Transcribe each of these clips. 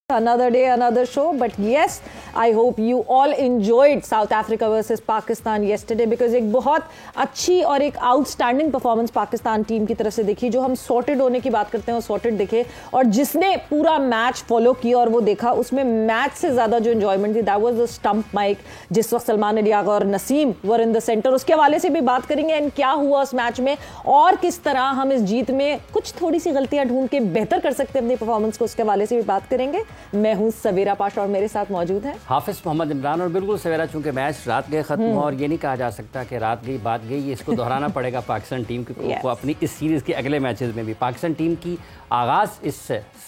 Another day, another show. But yes, I hope you all enjoyed South Africa versus Pakistan yesterday because एक बहुत अच्छी और एक outstanding performance Pakistan team की तरफ से देखी। जो हम सॉर्टेड होने की बात करते हैं वो सॉर्टेड दिखे, और जिसने पूरा मैच फॉलो किया और वो देखा, उसमें मैच से ज़्यादा जो एंजॉयमेंट थी that was the stump mic, जिस वक्त सलमान अली आगा और Naseem were in the centre. उसके हवाले से भी बात करेंगे एंड क्या हुआ उस मैच में और किस तरह हम इस जीत में कुछ थोड़ी सी गलतियां ढूंढ के बेहतर कर सकते हैं अपनी परफॉर्मेंस को, उसके हवाले से भी बात करेंगे। मैं हूं सवेरा पाशा और मेरे साथ मौजूद है हाफिज मोहम्मद इमरान। और बिल्कुल सवेरा, चूंकि मैच रात गए खत्म हुआ और ये नहीं कहा जा सकता कि रात गई बात गई, इसको दोहराना पड़ेगा पाकिस्तान टीम को अपनी इस सीरीज़ के अगले मैचेस में भी। पाकिस्तान टीम की आगाज़ इस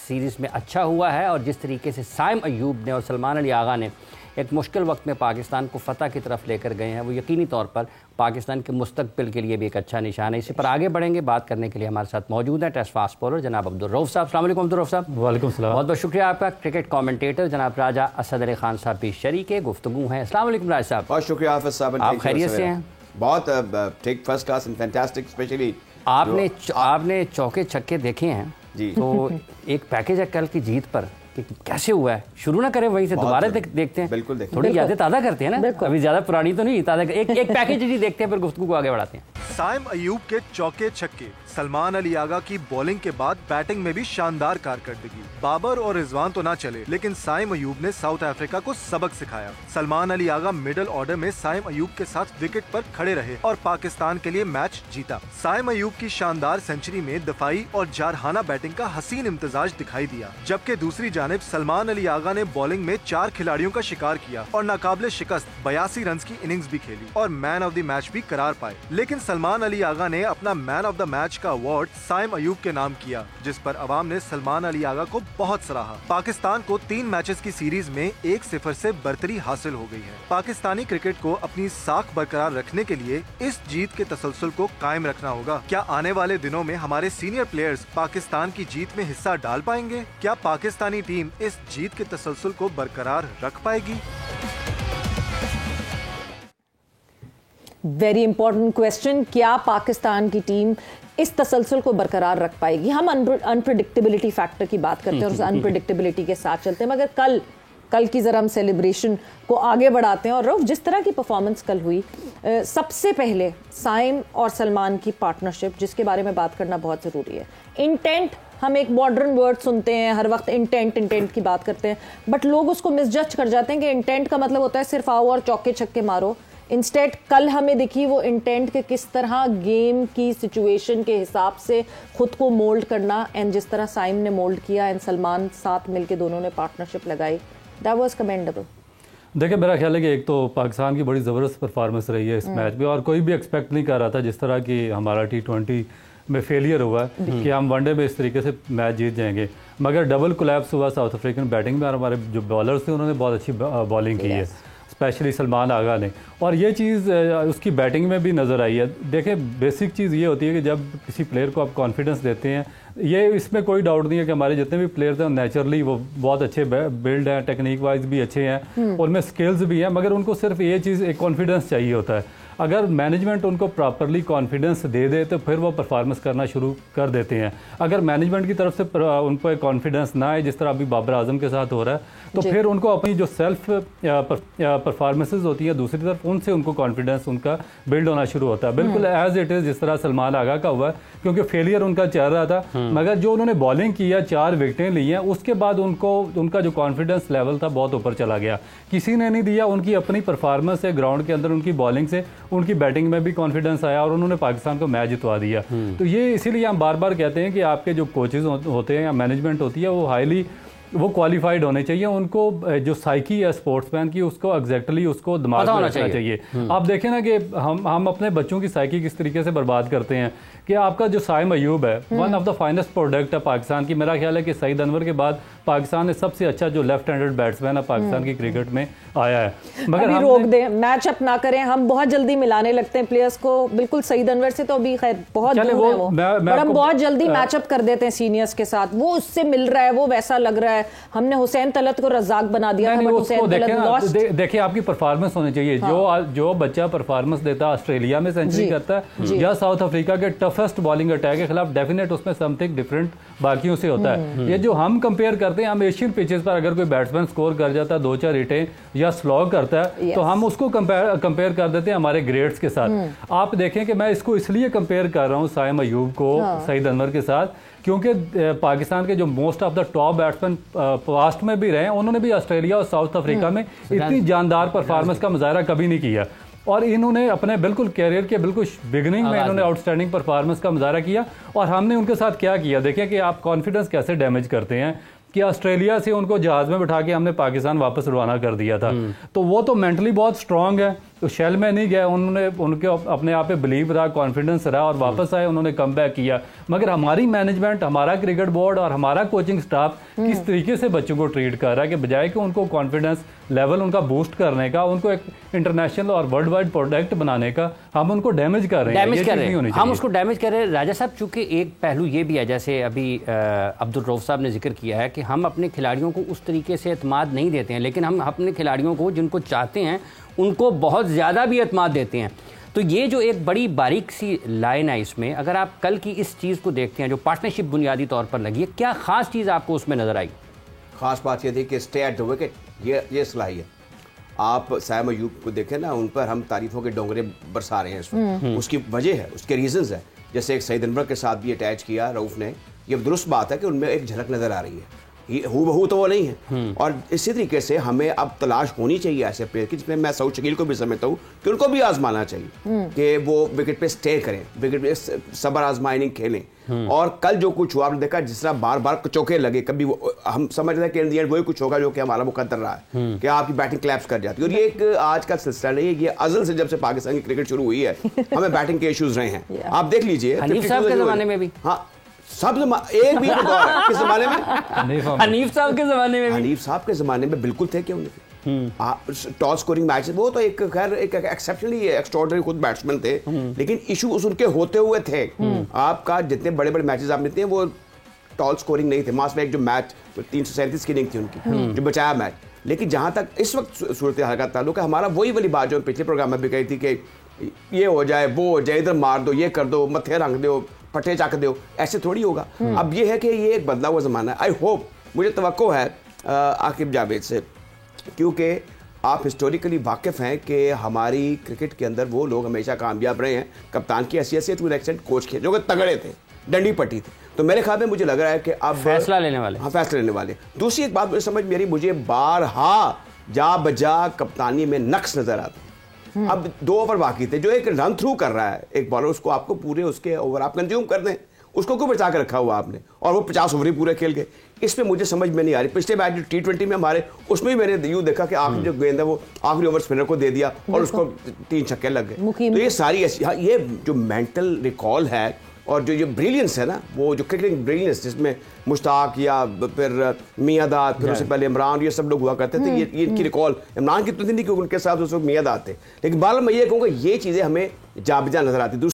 सीरीज़ में अच्छा हुआ है और जिस तरीके से साइम अयूब ने और सलमान अली आगा ने एक मुश्किल वक्त में पाकिस्तान को फतह की तरफ लेकर गए हैं, वो यकीनी तौर पर पाकिस्तान के मुस्तकबिल के लिए भी एक अच्छा निशान है। इसी पर आगे बढ़ेंगे। बात करने के लिए हमारे साथ मौजूद हैं टेस्ट फास्ट बॉलर जनाब अब्दुल रऊफ साहब। अस्सलाम वालेकुम अब्दुल रऊफ साहब। वालेकुम सलाम। बहुत बहुत शुक्रिया आपका। क्रिकेट कमेंटेटर जनाब राजा असद अली खान साहब भी शरीक है गुफ्तगू हैं। अस्सलाम वालेकुम राजा साहब। बहुत शुक्रिया हाफिज साहब। आप खैरियत से हैं? बहुत ठीक, first class and fantastic. Specially आपने चौके छक्के देखे हैं जी, तो एक पैकेज है कल की जीत पर कि कैसे हुआ है, शुरू ना करें वहीं से, दोबारा देखते हैं। बिल्कुल देखते थोड़ी यादें ताज़ा करते हैं ना, अभी ज़्यादा पुरानी तो नहीं, ताज़ा एक पैकेज ही देखते हैं फिर गुफ्तगू को आगे बढ़ाते हैं। साइम अयूब के चौके छक्के, सलमान अली आगा की बॉलिंग के बाद बैटिंग में भी शानदार कारकर्दगी। बाबर और रिजवान तो ना चले, लेकिन साइम अयूब ने साउथ अफ्रीका को सबक सिखाया। सलमान अली आगा मिडिल ऑर्डर में साइम अयूब के साथ विकेट पर खड़े रहे और पाकिस्तान के लिए मैच जीता। साइम अयूब की शानदार सेंचुरी में दफाई और जारहाना बैटिंग का हसीन इम्तिजाज दिखाई दिया, जबकि दूसरी जानिब सलमान अली आगा ने बॉलिंग में 4 खिलाड़ियों का शिकार किया और नाकाबिले शिकस्त 82 रन की इनिंग्स भी खेली और मैन ऑफ द मैच भी करार पाए। लेकिन सलमान अली आगा ने अपना मैन ऑफ द मैच का अवार्ड साइम अयूब के नाम किया, जिस पर अवाम ने सलमान अली आगा को बहुत सराहा। पाकिस्तान को 3 मैचेस की सीरीज में 1-0 से बरतरी हासिल हो गई है। पाकिस्तानी क्रिकेट को अपनी साख बरकरार रखने के लिए इस जीत के तसलसल को कायम रखना होगा। क्या आने वाले दिनों में हमारे सीनियर प्लेयर्स पाकिस्तान की जीत में हिस्सा डाल पाएंगे? क्या पाकिस्तानी टीम इस जीत के तसलसल को बरकरार रख पाएगी? Very important question. क्या पाकिस्तान की टीम इस तसलसल को बरकरार रख पाएगी? हम अनप्रेडिक्टेबिलिटी फैक्टर की बात करते हैं और उस अनप्रेडिक्टेबिलिटी के साथ चलते हैं, मगर कल की ज़रा हम सेलिब्रेशन को आगे बढ़ाते हैं। और रऊफ, जिस तरह की परफॉर्मेंस कल हुई, सबसे पहले साइम और सलमान की पार्टनरशिप, जिसके बारे में बात करना बहुत ज़रूरी है। इंटेंट, हम एक मॉडर्न वर्ड सुनते हैं हर वक्त, इंटेंट की बात करते हैं, बट लोग उसको मिसजज कर जाते हैं कि इंटेंट का मतलब होता है सिर्फ आओ और चौके छक्के मारो। इंस्टेड कल हमें दिखी वो इंटेंट के किस तरह गेम की सिचुएशन के हिसाब से खुद को मोल्ड करना, एंड जिस तरह साइम ने मोल्ड किया एंड सलमान साथ मिलके दोनों ने पार्टनरशिप लगाई, दैट वाज कमेंडेबल। देखिए, मेरा ख्याल है कि एक तो पाकिस्तान की बड़ी ज़बरदस्त परफॉर्मेंस रही है इस मैच में, और कोई भी एक्सपेक्ट नहीं कर रहा था जिस तरह की हमारा T20 में फेलियर हुआ कि हम वनडे में इस तरीके से मैच जीत जाएंगे। मगर डबल कोलैप्स हुआ साउथ अफ्रीकन बैटिंग में और हमारे जो बॉलर्स थे उन्होंने बहुत अच्छी बॉलिंग की है, स्पेशली सलमान आगा ने, और ये चीज़ उसकी बैटिंग में भी नज़र आई है। देखें, बेसिक चीज़ ये होती है कि जब किसी प्लेयर को आप कॉन्फिडेंस देते हैं, ये इसमें कोई डाउट नहीं है कि हमारे जितने भी प्लेयर्स हैं नेचुरली वो बहुत अच्छे बिल्ड हैं, टेक्निक वाइज भी अच्छे हैं, उनमें स्किल्स भी हैं, मगर उनको सिर्फ ये चीज़ एक कॉन्फिडेंस चाहिए होता है। अगर मैनेजमेंट उनको प्रॉपरली कॉन्फिडेंस दे दे तो फिर वो परफॉर्मेंस करना शुरू कर देते हैं। अगर मैनेजमेंट की तरफ से उन पर कॉन्फिडेंस ना आए, जिस तरह अभी बाबर आजम के साथ हो रहा है, तो फिर उनको अपनी जो सेल्फ परफॉर्मेंसेस होती है दूसरी तरफ, उनसे उनको कॉन्फिडेंस उनका बिल्ड होना शुरू होता है। बिल्कुल एज इट इज़ जिस तरह सलमान आगा का हुआ, क्योंकि फेलियर उनका चल रहा था, मगर जो उन्होंने बॉलिंग की है, 4 विकेटें ली हैं, उसके बाद उनका जो कॉन्फिडेंस लेवल था बहुत ऊपर चला गया। किसी ने नहीं दिया, उनकी अपनी परफॉर्मेंस है ग्राउंड के अंदर, उनकी बॉलिंग से उनकी बैटिंग में भी कॉन्फिडेंस आया और उन्होंने पाकिस्तान को मैच जितवा दिया। तो ये इसीलिए हम बार बार कहते हैं कि आपके जो कोचेज होते हैं या मैनेजमेंट होती है वो क्वालिफाइड होने चाहिए। उनको जो साइकी है स्पोर्ट्समैन की, उसको एग्जैक्टली उसको दिमाग में रखना चाहिए। आप देखें ना कि हम अपने बच्चों की साइकी किस तरीके से बर्बाद करते हैं कि आपका जो साइम अयूब है one of the finest product है पाकिस्तान की। मेरा ख्याल है कि सईद अनवर के बाद पाकिस्तान ने सबसे अच्छा जो लेफ्ट हैंडेड बैट्समैन है पाकिस्तान की क्रिकेट में आया है। मगर हम रोक दें, मैच अप ना करें, हम बहुत जल्दी मिलाने लगते हैं प्लेयर्स को। बिल्कुल सईद अनवर से तो अभी खैर बहुत दूर है वो, पर हम बहुत जल्दी मैच अप कर देते हैं सीनियर्स के साथ। वो उससे मिल रहा है, वो वैसा लग रहा है, है, हमने हुसैन तलत को रज़ाक बना दिया था, बट हुसैन तलत लॉस्ट। देखिए आपकी परफॉर्मेंस होनी चाहिए। जो बच्चा परफॉर्मेंस देता है, ऑस्ट्रेलिया में सेंचुरी करता है या साउथ अफ्रीका के टफेस्ट बॉलिंग अटैक के खिलाफ, डेफिनेट उसमें समथिंग डिफरेंट बाकियों से होता है। ये जो हम कंपेयर करते हैं, हम एशियन पिचेस पर अगर कोई बैट्समैन स्कोर कर जाता है 2-4 हिटें या स्लॉग करता है, तो हम उसको कंपेयर कर देते हैं हमारे ग्रेड्स के साथ। आप देखें कि मैं इसको इसलिए कंपेयर कर रहा हूँ साइम अयूब को सईद अनवर के साथ, क्योंकि पाकिस्तान के जो most of the top batsman past में भी रहे, उन्होंने भी ऑस्ट्रेलिया और साउथ अफ्रीका में इतनी जानदार परफॉर्मेंस का मुजाहरा कभी नहीं किया। और इन्होंने अपने बिल्कुल कैरियर के बिल्कुल बिगिनिंग में इन्होंने आउटस्टैंडिंग परफॉर्मेंस का मुजाहरा किया। और हमने उनके साथ क्या किया, देखें कि आप कॉन्फिडेंस कैसे डैमेज करते हैं कि ऑस्ट्रेलिया से उनको जहाज में बिठा के हमने पाकिस्तान वापस रवाना कर दिया था। तो वो तो मेंटली बहुत स्ट्रांग है, तो शेल में नहीं गए, उन्होंने उनके अपने आप पे बिलीव रहा, कॉन्फिडेंस रहा और वापस आए, उन्होंने कम बैक किया। मगर हमारी मैनेजमेंट, हमारा क्रिकेट बोर्ड और हमारा कोचिंग स्टाफ किस तरीके से बच्चों को ट्रीट कर रहा है कि बजाय कि उनको कॉन्फिडेंस लेवल उनका बूस्ट करने का, उनको एक इंटरनेशनल और वर्ल्ड वाइड प्रोडक्ट बनाने का, हम उनको डैमेज कर रहे हैं। हम उसको डैमेज कर रहे हैं। राजा साहब, चूंकि एक पहलू ये भी है, जैसे अभी अब्दुल रऊफ साहब ने जिक्र किया है कि हम अपने खिलाड़ियों को उस तरीके से एतमाद नहीं देते हैं, लेकिन हम अपने खिलाड़ियों को जिनको चाहते हैं उनको बहुत ज़्यादा भी एतमाद देते हैं। तो ये जो एक बड़ी बारीक सी लाइन है इसमें, अगर आप कल की इस चीज़ को देखते हैं जो पार्टनरशिप बुनियादी तौर पर लगी है, क्या ख़ास चीज़ आपको उसमें नज़र आई? खास बात ये थी कि स्टे एट द विकेट, ये सलाहियत। आप साइम अयूब को देखें ना, उन पर हम तारीफों के डोंगरे बरसा रहे हैं इस वक्त। उसकी वजह है, उसके रीजंस है। जैसे एक सईद अनवर के साथ भी अटैच किया रऊफ ने, ये दुरुस्त बात है कि उनमें एक झलक नज़र आ रही है, हूबहू तो वो नहीं है। और इसी तरीके से हमें अब तलाश होनी चाहिए ऐसे प्लेयर की, जिसमें मैं सऊद शकील को भी समझता हूँ कि उनको भी आजमाना चाहिए कि वो विकेट पे स्टे करें, विकेट पे सबर आजमाइनी खेलें। और कल जो कुछ हुआ आपने देखा, जिस तरह बार बार चौके लगे, कभी हम समझ रहे हैं कि इन द एंड वही कुछ होगा जो कि हमारा मुकद्दर रहा है कि आपकी बैटिंग क्लैप्स कर जाती है। और ये एक आज का सिलसिला नहीं है, ये अज़ल से जब से पाकिस्तान की क्रिकेट शुरू हुई है हमें बैटिंग के इश्यूज रहे हैं। आप देख लीजिए हनीफ साहब के ज़माने में भी, हाँ सब एक भी दौर है किस ज़माने में, हनीफ साहब के ज़माने में भी, हनीफ साहब के ज़माने में बिल्कुल थे क्यों नहीं। टॉप स्कोरिंग मैच, वो तो एक खैर एक एक्सेप्शनली एक्स्ट्राऑर्डिनरी खुद बैट्समैन थे, लेकिन इशूज उनके होते हुए थे। आपका जितने बड़े बड़े मैचेस आप लेते हैं वो टॉल स्कोरिंग नहीं थे। मास में एक जो मैच 337 की इनिंग थी उनकी, जो बचाया मैच। लेकिन जहां तक इस वक्त सूरत हाल का ताल्लुक है, हमारा वही वाली बात जो पिछले प्रोग्राम में भी कही थी कि ये हो जाए, वो हो जाए, इधर मार दो, ये कर दो, मत्थे रंग दो, पट्टे चाक दो, ऐसे थोड़ी होगा। अब ये है कि ये एक बदला हुआ ज़माना है। आई होप, मुझे तवक्को है आकिब जावेद से, क्योंकि आप हिस्टोरिकली वाकिफ़ हैं कि हमारी क्रिकेट के अंदर वो लोग हमेशा कामयाब रहे हैं कप्तान की हैसियत से, टू एन एक्सटेंट कोच के, जो कि तगड़े थे, डंडी पट्टी थी। तो मेरे ख्याल में मुझे लग रहा है कि अब फैसला लेने वाले, हाँ फैसला लेने वाले। दूसरी एक बात मुझे समझ में आ रही, मुझे बारहा जा बजा कप्तानी में नक्स नज़र आता। अब 2 ओवर बाकी थे, जो एक रन थ्रू कर रहा है एक बॉलर, उसको आपको पूरे उसके ओवर आप कंज्यूम कर दें, उसको क्यों बचा कर रखा हुआ आपने, और वो 50 ओवर ही पूरे खेल गए। इसमें मुझे समझ में नहीं आ रही। पिछले मैच जो T20 में हमारे, उसमें भी मैंने यूँ देखा कि आखिरी जो गेंद है वो आखिरी ओवर स्पिनर को दे दिया और उसको 3 छक्के लग गए। तो ये सारी ऐसी, हाँ, ये जो मेंटल रिकॉल है और जो ये ब्रिलियंस है ना, वो जो क्रिकेटिंग ब्रिलियंस, जिसमें मुश्ताक या फिर मियादाद, फिर उससे पहले इमरान, ये सब लोग हुआ करते थे, ये इनकी रिकॉल, इमरान की तो नहीं, क्योंकि उनके साथ उस वक्त मियादाद थे। लेकिन बाल मैं ये कहूँगा, ये चीज़ें हमें जाबजा नजर आती।